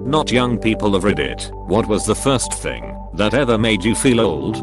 Not young people of Reddit, what was the first thing that ever made you feel old?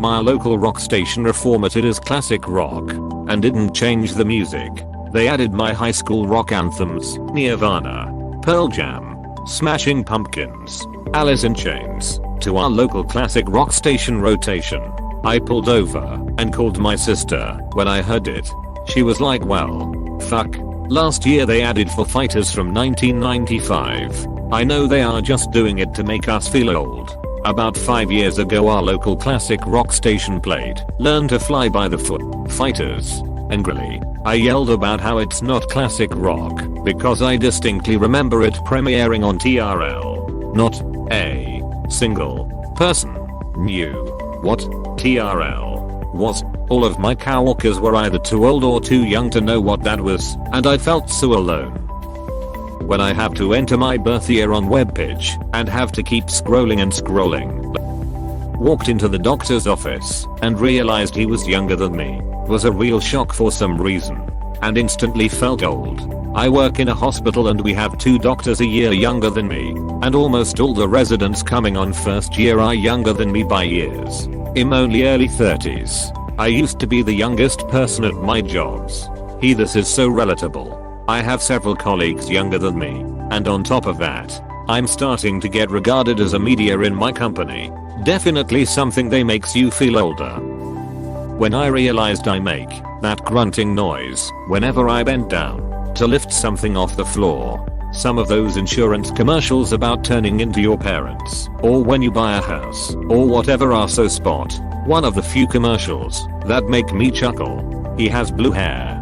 My local rock station reformatted as classic rock and didn't change the music. They added my high school rock anthems, Nirvana, Pearl Jam, Smashing Pumpkins, Alice in Chains, to our local classic rock station rotation. I pulled over and called my sister when I heard it. She was like, well, fuck. Last year they added Foo Fighters from 1995. I know they are just doing it to make us feel old. About 5 years ago our local classic rock station played Learn to Fly by the Foo Fighters. Angrily, I yelled about how it's not classic rock because I distinctly remember it premiering on TRL. Not a single person knew what TRL was. All of my coworkers were either too old or too young to know what that was, and I felt so alone. When I have to enter my birth year on webpage and have to keep scrolling and scrolling. Walked into the doctor's office and realized he was younger than me. Was a real shock for some reason. And instantly felt old. I work in a hospital and we have 2 doctors a year younger than me. And almost all the residents coming on first year are younger than me by years. I'm only early 30s. I used to be the youngest person at my jobs. This is so relatable. I have several colleagues younger than me. And on top of that, I'm starting to get regarded as a media in my company. Definitely something that makes you feel older. When I realized I make that grunting noise whenever I bend down to lift something off the floor. Some of those insurance commercials about turning into your parents, or when you buy a house, or whatever are so spot one of the few commercials that make me chuckle. He has blue hair.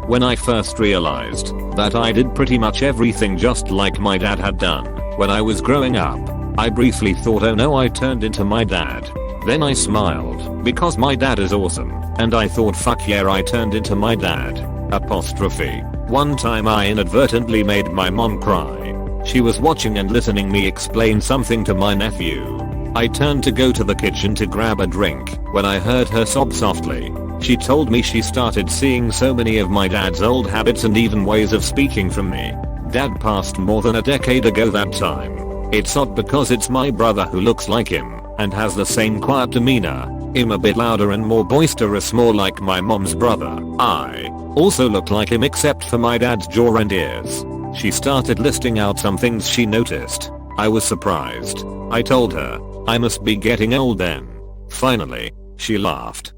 When I first realized that I did pretty much everything just like my dad had done when I was growing up, I briefly thought, oh no, I turned into my dad. Then I smiled because my dad is awesome, and I thought, fuck yeah, I turned into my dad. Apostrophe. One time I inadvertently made my mom cry. She was watching and listening me explain something to my nephew. I turned to go to the kitchen to grab a drink when I heard her sob softly. She told me she started seeing so many of my dad's old habits and even ways of speaking from me. Dad passed more than a decade ago that time. It's odd because it's my brother who looks like him and has the same quiet demeanor. I'm a bit louder and more boisterous, more like my mom's brother. I also look like him except for my dad's jaw and ears. She started listing out some things she noticed. I was surprised. I told her I must be getting old then. Finally, she laughed.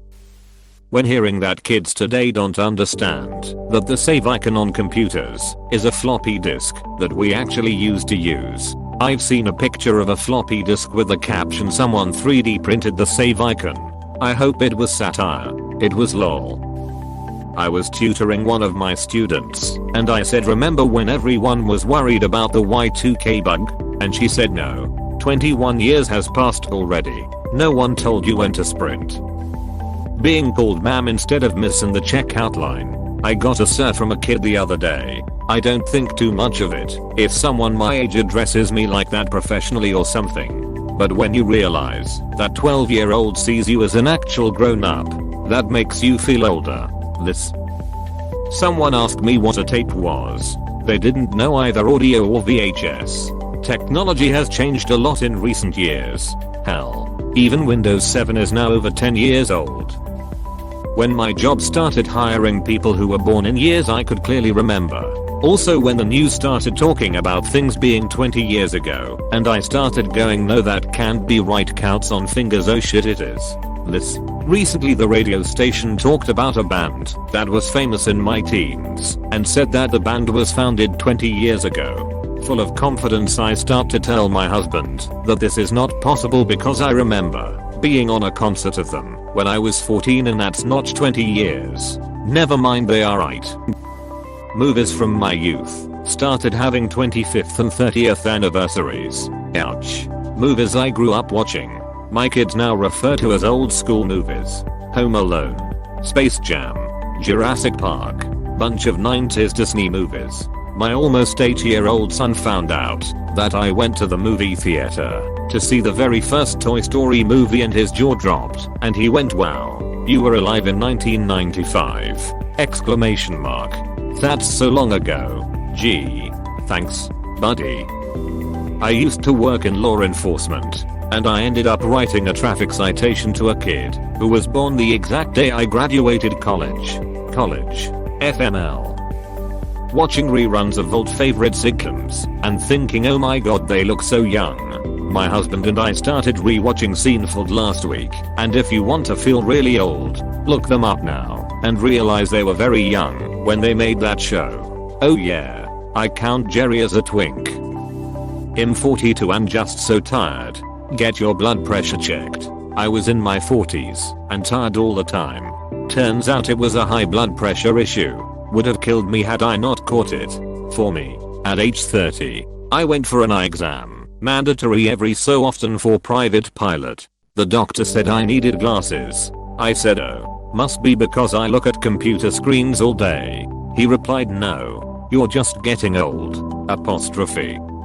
When hearing that kids today don't understand that the save icon on computers is a floppy disk that we actually used to use. I've seen a picture of a floppy disk with the caption someone 3D printed the save icon. I hope it was satire. It was lol. I was tutoring one of my students and I said, remember when everyone was worried about the Y2K bug? And she said no. 21 years has passed already. No one told you when to sprint. Being called ma'am instead of miss in the checkout line. I got a sir from a kid the other day. I don't think too much of it if someone my age addresses me like that professionally or something. But when you realize that 12-year-old sees you as an actual grown-up, that makes you feel older. Someone asked me what a tape was. They didn't know either audio or VHS. Technology has changed a lot in recent years. Hell, even Windows 7 is now over 10 years old. When my job started hiring people who were born in years I could clearly remember. Also when the news started talking about things being 20 years ago, and I started going, no, that can't be right, counts on fingers, oh shit it is. Recently the radio station talked about a band that was famous in my teens and said that the band was founded 20 years ago. Full of confidence I start to tell my husband that this is not possible because I remember being on a concert of them when I was 14 and that's not 20 years. Never mind, they are right. Movies from my youth started having 25th and 30th anniversaries. Ouch. Movies I grew up watching. My kids now refer to as old school movies. Home Alone, Space Jam, Jurassic Park, bunch of 90s Disney movies. My almost 8-year-old son found out that I went to the movie theater to see the very first Toy Story movie and his jaw dropped and he went, wow, you were alive in 1995! Exclamation mark. That's so long ago. Gee. Thanks, buddy. I used to work in law enforcement, and I ended up writing a traffic citation to a kid who was born the exact day I graduated college. FML. Watching reruns of old favorite sitcoms and thinking, oh my god, they look so young. My husband and I started rewatching Seinfeld last week, and if you want to feel really old, look them up now and realize they were very young when they made that show. Oh yeah, I count Jerry as a twink. I'm 42 and just so tired. Get your blood pressure checked. I was in my 40s and tired all the time. Turns out it was a high blood pressure issue. Would have killed me had I not caught it. For me, at age 30, I went for an eye exam, mandatory every so often for private pilot. The doctor said I needed glasses. I said, oh, must be because I look at computer screens all day. He replied, no, you're just getting old.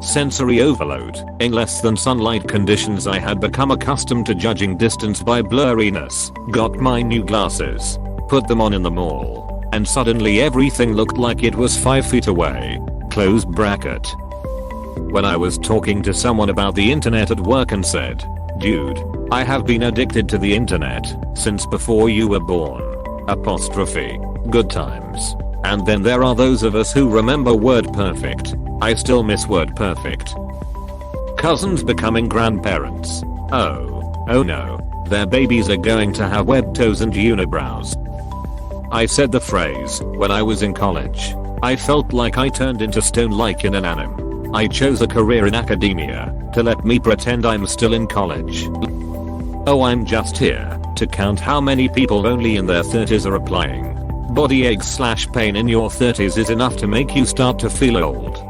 Sensory overload. In less than sunlight conditions I had become accustomed to judging distance by blurriness. Got my new glasses. Put them on in the mall. And suddenly everything looked like it was 5 feet away. Close bracket. When I was talking to someone about the internet at work and said, dude, I have been addicted to the internet since before you were born. Good times. And then there are those of us who remember WordPerfect. I still miss WordPerfect. Cousins becoming grandparents. Oh no, their babies are going to have webbed toes and unibrows. I said the phrase when I was in college. I felt like I turned into stone like in an anime. I chose a career in academia to let me pretend I'm still in college. Oh, I'm just here to count how many people only in their 30s are applying. Body aches/pain in your 30s is enough to make you start to feel old.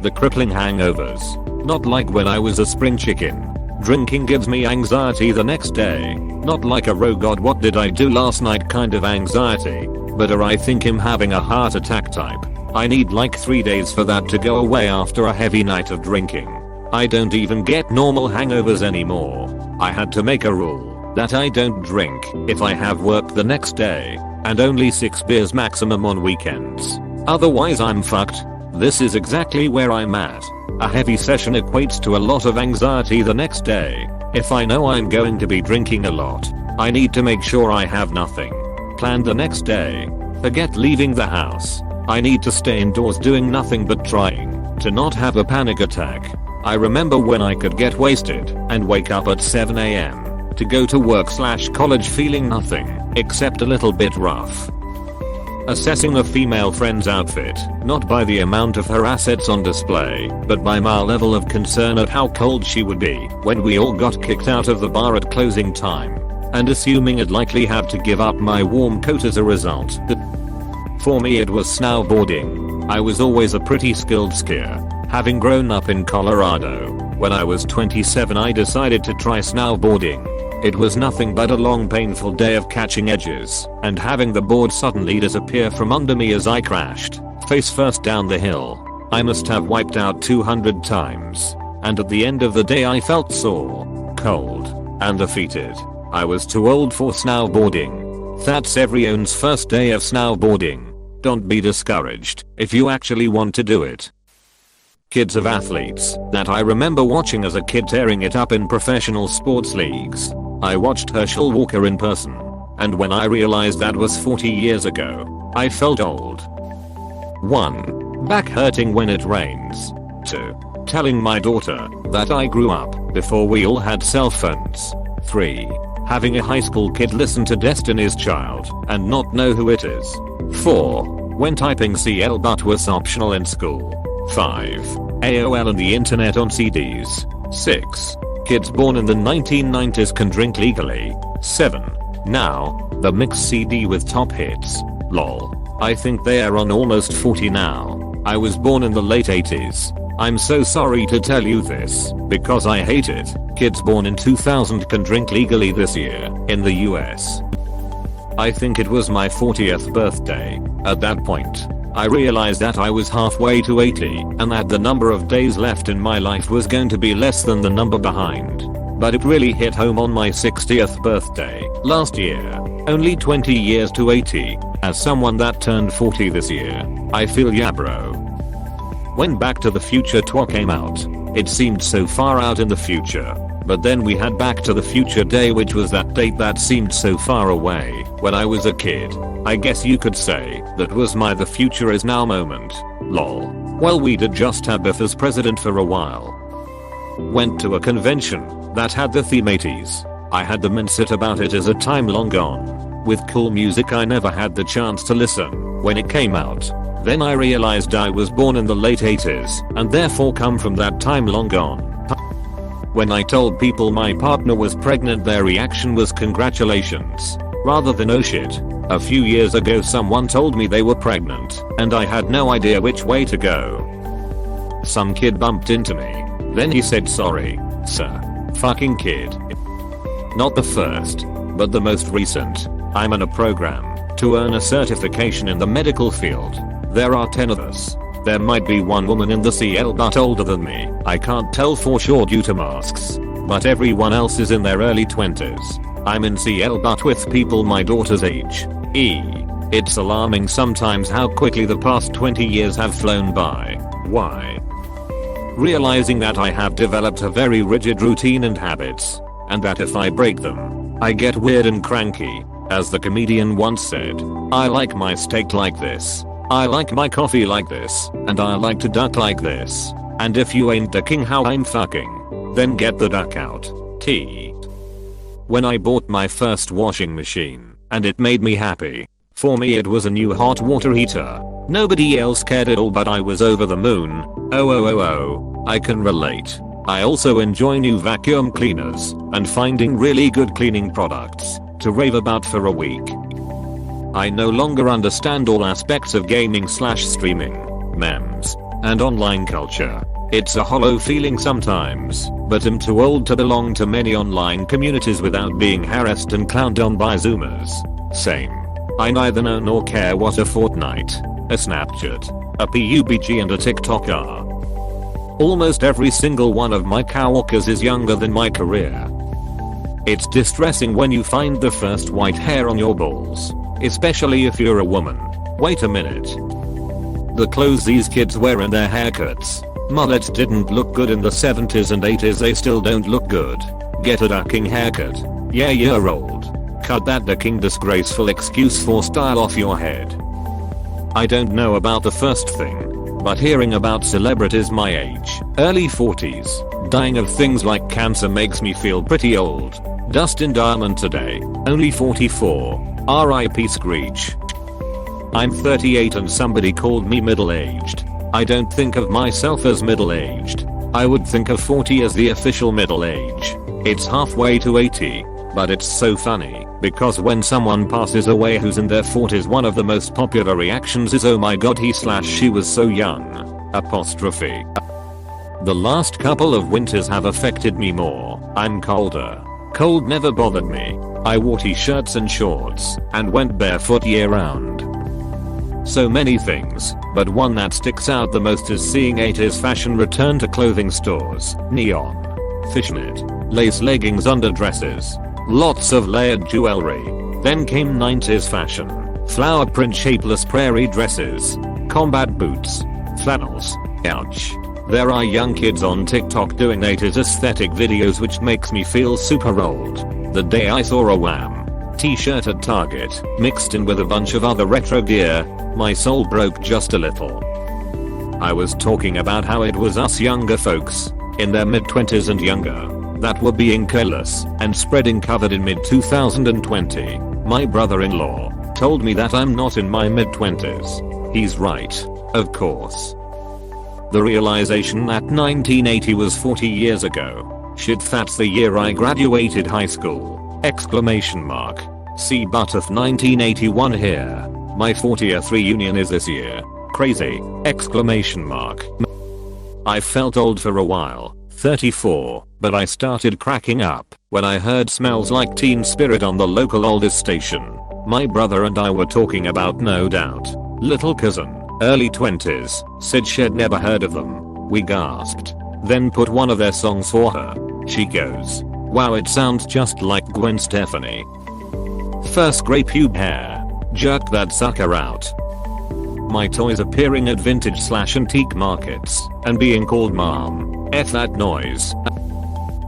The crippling hangovers. Not like when I was a spring chicken. Drinking gives me anxiety the next day. Not like a oh god what did I do last night kind of anxiety, but I think I'm having a heart attack type. I need like 3 days for that to go away after a heavy night of drinking. I don't even get normal hangovers anymore. I had to make a rule that I don't drink if I have work the next day, and only 6 beers maximum on weekends. Otherwise I'm fucked. This is exactly where I'm at. A heavy session equates to a lot of anxiety the next day. If I know I'm going to be drinking a lot, I need to make sure I have nothing planned the next day. Forget leaving the house. I need to stay indoors doing nothing but trying to not have a panic attack. I remember when I could get wasted and wake up at 7 AM to go to work/college feeling nothing except a little bit rough. Assessing a female friend's outfit, not by the amount of her assets on display, but by my level of concern of how cold she would be when we all got kicked out of the bar at closing time, and assuming I'd likely have to give up my warm coat as a result. For me it was snowboarding. I was always a pretty skilled skier. Having grown up in Colorado, when I was 27 I decided to try snowboarding. It was nothing but a long painful day of catching edges and having the board suddenly disappear from under me as I crashed face first down the hill. I must have wiped out 200 times, and at the end of the day I felt sore, cold, and defeated. I was too old for snowboarding. That's everyone's first day of snowboarding. Don't be discouraged if you actually want to do it. Kids of athletes that I remember watching as a kid tearing it up in professional sports leagues. I watched Herschel Walker in person, and when I realized that was 40 years ago, I felt old. 1. Back hurting when it rains. 2. Telling my daughter that I grew up before we all had cell phones. 3. Having a high school kid listen to Destiny's Child and not know who it is. 4. When typing CL but was optional in school. 5. AOL and the internet on CDs. 6. Kids born in the 1990s can drink legally. 7. Now, the mixed CD with top hits. Lol. I think they are on almost 40 now. I was born in the late 80s. I'm so sorry to tell you this, because I hate it. Kids born in 2000 can drink legally this year, in the US. I think it was my 40th birthday. At that point, I realized that I was halfway to 80 and that the number of days left in my life was going to be less than the number behind. But it really hit home on my 60th birthday last year. Only 20 years to 80. As someone that turned 40 this year, I feel ya bro. When Back to the Future 2 came out, it seemed so far out in the future. But then we had Back to the Future Day, which was that date that seemed so far away when I was a kid. I guess you could say that was my the future is now moment. Lol. Well, we did just have Biff as president for a while. Went to a convention that had the theme 80s. I had the mindset about it as a time long gone. With cool music I never had the chance to listen when it came out. Then I realized I was born in the late 80s and therefore come from that time long gone. When I told people my partner was pregnant, their reaction was congratulations, rather than oh shit. A few years ago someone told me they were pregnant, and I had no idea which way to go. Some kid bumped into me. Then he said sorry, sir. Fucking kid. Not the first, but the most recent. I'm in a program to earn a certification in the medical field. There are 10 of us. There might be one woman in the CL but older than me. I can't tell for sure due to masks. But everyone else is in their early 20s. I'm in CL but with people my daughter's age. It's alarming sometimes how quickly the past 20 years have flown by. Why? Realizing that I have developed a very rigid routine and habits. And that if I break them, I get weird and cranky. As the comedian once said, I like my steak like this. I like my coffee like this, and I like to duck like this. And if you ain't ducking how I'm fucking, then get the duck out. T. When I bought my first washing machine, and it made me happy. For me it was a new hot water heater. Nobody else cared at all but I was over the moon. I can relate. I also enjoy new vacuum cleaners and finding really good cleaning products to rave about for a week. I no longer understand all aspects of gaming/streaming, memes, and online culture. It's a hollow feeling sometimes, but I'm too old to belong to many online communities without being harassed and clowned on by Zoomers. Same. I neither know nor care what a Fortnite, a Snapchat, a PUBG and a TikTok are. Almost every single one of my coworkers is younger than my career. It's distressing when you find the first white hair on your balls. Especially if you're a woman. Wait a minute. The clothes these kids wear and their haircuts. Mullets didn't look good in the 70s and 80s, they still don't look good. Get a ducking haircut. Yeah, you're old. Cut that ducking disgraceful excuse for style off your head. I don't know about the first thing, but hearing about celebrities my age, early 40s, dying of things like cancer makes me feel pretty old. Dustin Diamond today, only 44. R.I.P. Screech. I'm 38 and somebody called me middle-aged. I don't think of myself as middle-aged. I would think of 40 as the official middle age. It's halfway to 80, but it's so funny because when someone passes away who's in their 40s, one of the most popular reactions is oh my god he/she was so young. Apostrophe. The last couple of winters have affected me more. I'm colder. Cold never bothered me. I wore t-shirts and shorts and went barefoot year round. So many things, but one that sticks out the most is seeing 80s fashion return to clothing stores. Neon, fishnet, lace leggings, underdresses, lots of layered jewelry. Then came 90s fashion, flower print shapeless prairie dresses, combat boots, flannels. Ouch. There are young kids on TikTok doing 80s aesthetic videos which makes me feel super old. The day I saw a Wham! T-shirt at Target, mixed in with a bunch of other retro gear, my soul broke just a little. I was talking about how it was us younger folks, in their mid-20s and younger, that were being careless and spreading COVID in mid-2020. My brother-in-law told me that I'm not in my mid-20s. He's right, of course. The realization that 1980 was 40 years ago. Shit, that's the year I graduated high school. Exclamation mark. See Buttoth 1981 here. My 40th reunion is this year. Crazy. Exclamation mark. I felt old for a while. 34, but I started cracking up when I heard Smells Like Teen Spirit on the local oldest station. My brother and I were talking about No Doubt. Little cousin, early 20s, said she'd never heard of them. We gasped. Then put one of their songs for her. She goes, wow, it sounds just like Gwen Stefani. First gray pube hair. Jerk that sucker out. My toys appearing at vintage/antique markets and being called mom. F that noise.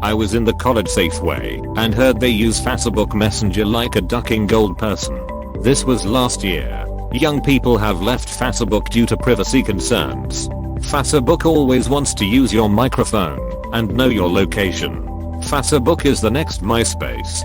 I was in the college Safeway and heard they use Facebook Messenger like a ducking gold person. This was last year. Young people have left Facebook due to privacy concerns. Facebook always wants to use your microphone and know your location. Facebook is the next MySpace.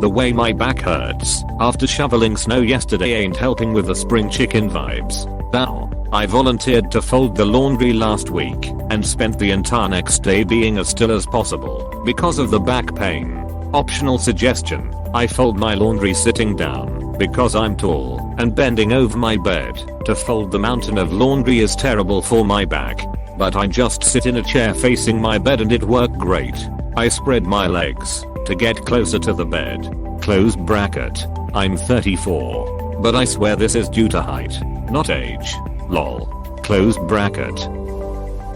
The way my back hurts after shoveling snow yesterday ain't helping with the spring chicken vibes. Now, I volunteered to fold the laundry last week and spent the entire next day being as still as possible because of the back pain. Optional suggestion, I fold my laundry sitting down because I'm tall and bending over my bed to fold the mountain of laundry is terrible for my back. But I just sit in a chair facing my bed and it worked great. I spread my legs to get closer to the bed. Close bracket. I'm 34. But I swear this is due to height, not age. Lol. Close bracket.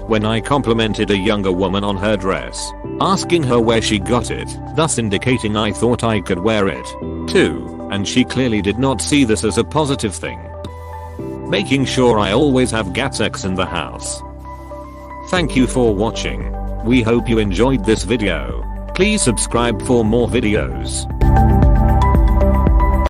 When I complimented a younger woman on her dress, asking her where she got it, thus indicating I thought I could wear it too, and she clearly did not see this as a positive thing. Making sure I always have Gatsex in the house. Thank you for watching. We hope you enjoyed this video. Please subscribe for more videos.